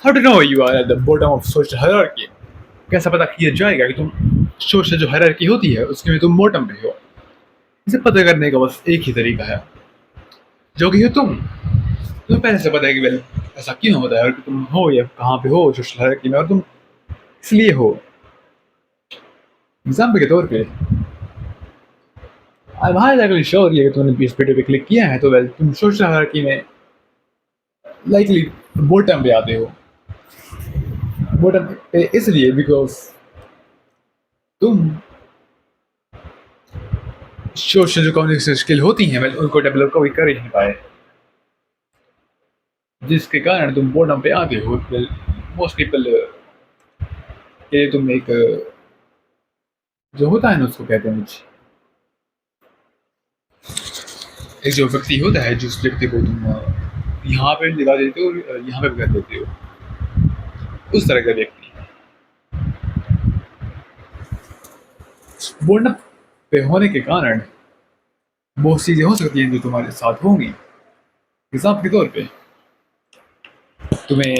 How to know you are at the bottom of social hierarchy? कैसा पता किया जाएगा कि तुम सोशल जो हायरार्की होती है उसके में तुम बॉटम पे हो? इसे पता करने का बस एक ही तरीका है, जो कि हो तुम्हें पहले से पता है कि वेल ऐसा क्यों होता है और कि तुम हो या कहाँ पे हो सोशल हायरार्की में और तुम इसलिए हो। एग्जाम्पल के तौर पे अब हाई लेवल श्योर ये कि तुमने इस वीडियो पे क्लिक किया है तो वेल तुम सोशल हायरार्की में लाइकली बॉटम पे आते हो। बॉटम पे इसलिए बिकॉज तुम सोशल जो कम्युनिकेशन स्किल होती हैं वेल उनको डेवलप कभी कर ही नहीं पाए, जिसके कारण तुम बॉटम पे आते हो। वेल मोस्ट पीपल के लिए तुम एक जो होता है ना उसको कहते हैं कुछ, एक जो व्यक्ति होता है जिस व्यक्ति को तुम यहाँ पे लगा देते हो और यहाँ पे भी कर देते हो, उस तरह का व्यक्ति बॉटम पे होने के कारण बहुत चीजें हो सकती हैं जो तुम्हारे साथ होंगी। एग्जाम्पल के तौर पे तुम्हें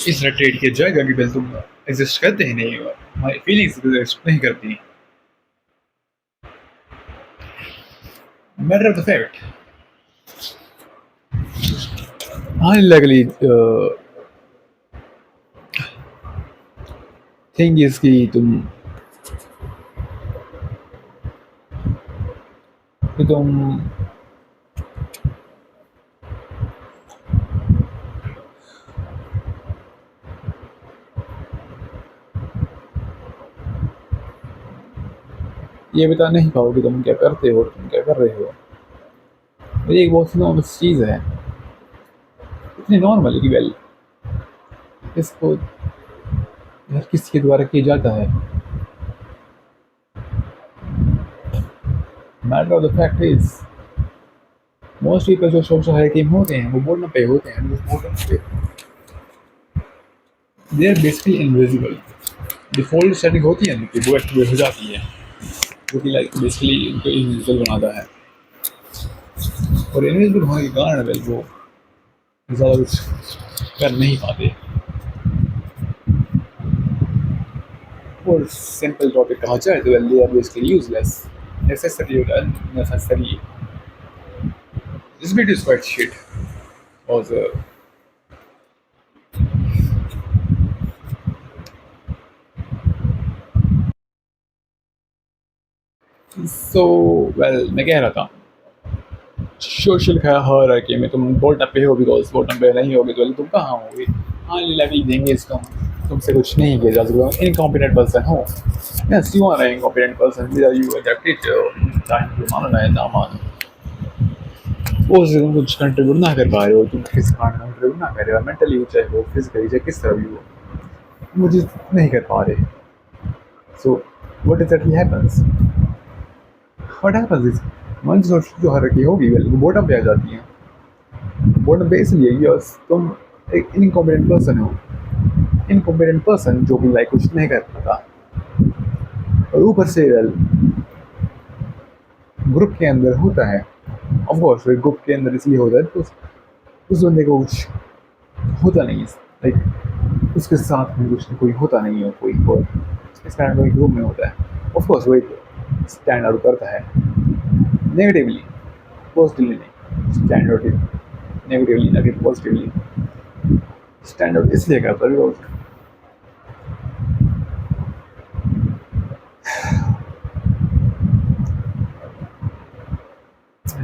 इस तरह ट्रीट किया जाएगा कि वेल तुम एग्जिस्ट करते ही नहीं हो, हमारी फीलिंग्स एग्जिस्ट नहीं करती। Matter of the fact an ugly thing is कि तुम ये बता नहीं पाओगे तुम क्या करते हो, तुम क्या कर रहे हो। ये एक बहुत नॉर्मल चीज़ है, इतनी नॉर्मल कि वेल इसको हर किसी के द्वारा किया जाता है। Matter of the fact is most people जो सोशल हायरार्की में होते हैं वो बॉटम पे होते हैं। बॉटम पे they are basically invisible. Default setting होती है उनकी वो एक्टिवेट हो जाती है, जो कि लाइक बेसिकली उनको इनविजिबल बनाता है। और इनविजिबल होने के कारण वेल वो ज़्यादा कुछ कर नहीं पाते। और सिंपल टॉपिक कहा जाए तो well they are basically useless, necessary or unnecessary. This video is quite shit. Also, so well मैं कह रहा था सोशल हायरार्की में तुम बॉटम पे हो बिकॉज बॉटम पे नहीं होगे तो तुम कहाँ होगे। हाँ लेवल देंगे इसको, तुमसे कुछ नहीं किया जा सकता। इनकॉम्पिटेंट पर्सन हो, yes you are incompetent person, you adapted चाहे तुम मानो ना ना मानो, वो तुम कुछ कंट्रीब्यूट ना कर पा रहे हो, तुम किस कारण कंट्रीब्यूट ना कर रहे हो, मेंटली हो चाहे हो फिजिकली चाहे किस तरह भी हो, मुझे नहीं कर पा रहे। So what exactly happens, what happens is मन सोच जो हायरार्की होगी वो बॉटम पे आ जाती है। बॉटम पे इसलिए यस तुम एक इनकॉम्पिटेंट पर्सन हो, इनकॉम्पिटेंट पर्सन जो कि लाइक कुछ नहीं कर पाता, और ऊपर से वेल ग्रुप के अंदर होता है। ऑफ कोर्स ग्रुप के अंदर इसलिए होता है तो उस बंदे को कुछ होता नहीं है, लाइक उसके साथ में कुछ कोई होता नहीं है, कोई और इस कारण कोई ग्रुप में होता है। ऑफ कोर्स वो एक स्टैंड आउट करता है नेगेटिवली, पॉजिटिवली नहीं, स्टैंड आउट नेगेटिवली ना कि पॉजिटिवली। स्टैंड आउट इसलिए करता है because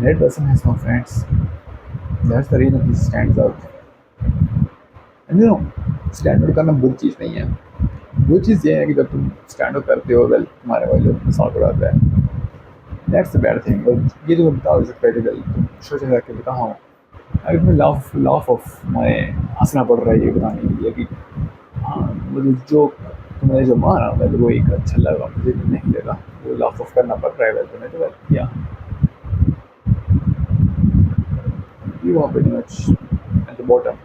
that person has no friends, that's the reason he stands out. And you know stand out करना बुरी चीज़ नहीं है, बुरी चीज़ ये है कि जब तुम स्टैंड आउट करते हो वेल तुम्हारे वाले लोग मजाक उड़ाता है, दैट्स द बैड थिंग। और ये जो मैं बता सकता है वेल तुम सोच रहे कि कहाँ हो, अगर तुम्हें लाफ ऑफ मैं हंसना पड़ रहा है ये बताने के लिए कि हाँ मुझे जो तुमने जो मारा वेल वो एक अच्छा लगा, मुझे नहीं लगा, वो लाफ ऑफ करना पड़ रहा है वेल तुम्हें तो वेल किया you are pretty much at the bottom।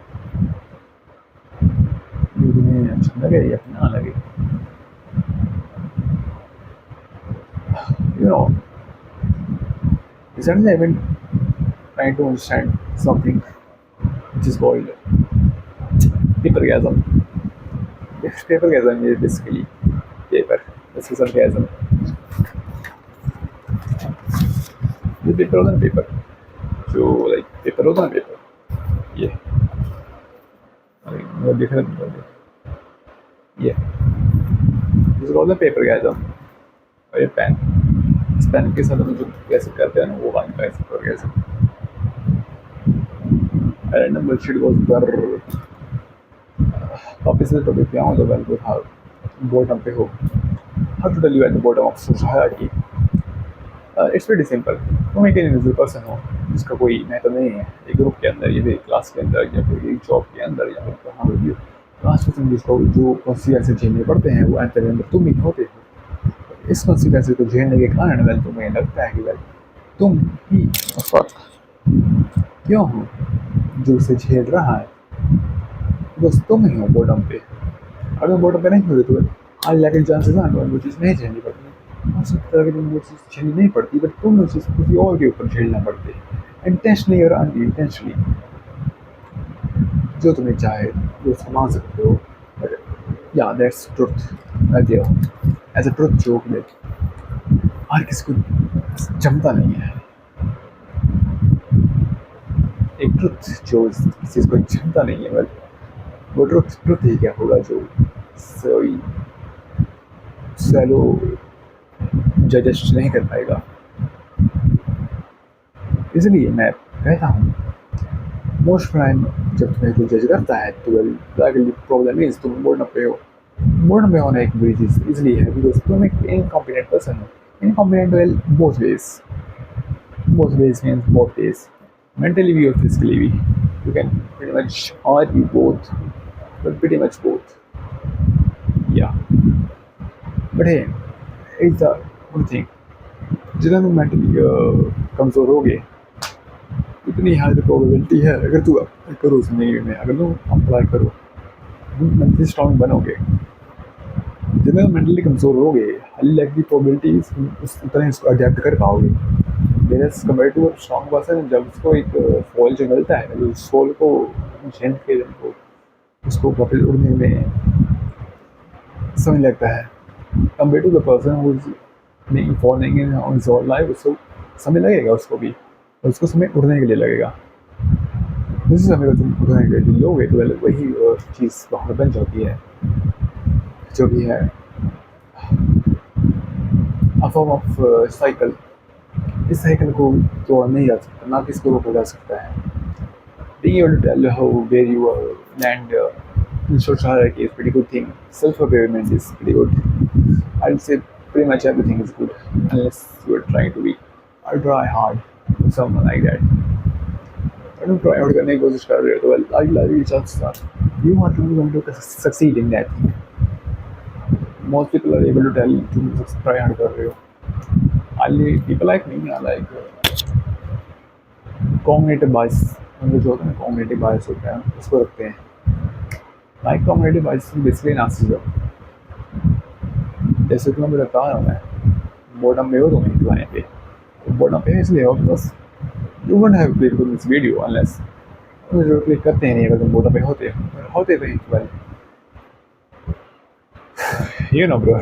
ये तुम्हें अच्छा लगे या ना लगे, you know recently I've been trying to understand something which is called orgasm. Paper orgasm is basically paper. This is orgasm. The paper on paper. So like paper on paper. Yeah. No different. Yeah. This is called the paper orgasm. और ये pen. इस pen के साथ हम जो कैसे करते हैं ना वो वाला कैसे orgasm. Random bullshit goes brrr. वापस से टॉपिक पे आऊँ तो वेल गुड हाउ बॉटम पे हो. How to tell you at the bottom of society? It's pretty simple. तुम एक इंडिविजुअल पर्सन हो जिसका कोई महत्व नहीं है एक ग्रुप के अंदर या फिर क्लास के अंदर या फिर एक जॉब के अंदर या फिर कहाँ भी क्लास पर्सन जिसको जो कॉन्सिक्वेंसेस झेलने पड़ते हैं वो अंत में तुम ही होते हो. इस कॉन्सिक्वेंसेस को झेलने के कारण वेल तुम्हें लगता है कि वेल तुम ही फर्क क्यों हो जो उसे झेल रहा है. बस तुम ही हो बॉटम पे. अगर बॉटम पे नहीं हो तो आज लाइक चांसेस हैं वो चीज़ नहीं झेलनी पड़ती. हो सकता है कि तुम वो चीज़ झेलनी नहीं पड़ती बट तुम वो चीज़ किसी और के ऊपर झेलना पड़ती है इंटेंशनली और अनइंटेंशनली. जो तुम्हें चाहे जो संभाल सकते हो बट या that's truth as a truth joke में हर किसी को जमता नहीं है. एक ट्रुथ जो किसी चीज़ को जमता नहीं है बट वो ट्रुथ ही क्या होगा जो सही सैलो जज नहीं कर पाएगा. इसलिए मैं कहता हूँ मोस्ट टाइम जब तुम्हें कोई जज करता है तो वेल प्रॉब्लम इज तुम बोर्ड पे हो. बोर्ड पे होना एक बुरी चीज़ इसलिए है बिकॉज तुम एक इनकॉम्पिटेंट पर्सन हो. Incompetent well both ways means both ways mentally भी और physically भी. You can pretty much argue both but pretty much both. Yeah. But hey, it's a good thing. जितना तुम मेंटली कमज़ोर हो गए इतनी हाई प्रोबेबिलिटी है अगर तू अप्लाई करो ज़िंदगी में अगर तुम अप्लाई करो तुम मेंटली स्ट्रॉन्ग बनोगे. जितना तुम मेंटली कमज़ोर हो गए हाई लाइकली प्रोबेबिलिटी उस तरह इसको अडेप्ट कर पाओगे. Versus compare to strong person जब उसको एक फॉल जो मिलता है उस फॉल को झेल के उसको वापस उड़ने में समय लगता है compare to the person who is making falling in on his whole life. उसको समय लगेगा उसको भी और उसको समय उड़ने के लिए लगेगा. उसी समय को तुम उड़ने के लिए लोगे तो वही चीज़ वहाँ पर बन जाती है जो भी है अ फॉर्म ऑफ साइकिल. इस साइकिल को तोड़ा नहीं जा सकता ना किसको रोका जा सकता है. Being able to tell how where you land in social hierarchy is pretty good thing. Self-awareness is pretty good. I'd say pretty much everything is good unless you are trying to be or try hard with someone like that. I don't try hard करने की कोशिश कर रहे हो तो well I will chances are you are going to succeed in that thing. Most people are able to tell you to try hard कर रहे हो. People like me are like cognitive bias. उनके जो होता है ना cognitive bias होता है उसको रखते हैं. Like cognitive bias is basically narcissism. जैसे कि मैं बता रहा हूँ मैं बॉटम में हो तुम इंक्लाइन पे तो बॉटम पे इसलिए हो because you won't have click on this video unless जो क्लिक करते हैं नहीं अगर तुम बॉटम पे होते तो well you know bro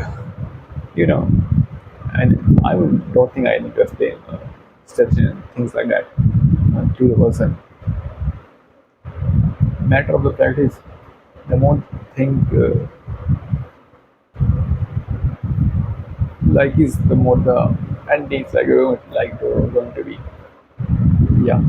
you know. And I don't think I need to explain steps and things like that to the person. Matter of the fact is, the more think like is, the more the endings like going to be. Yeah.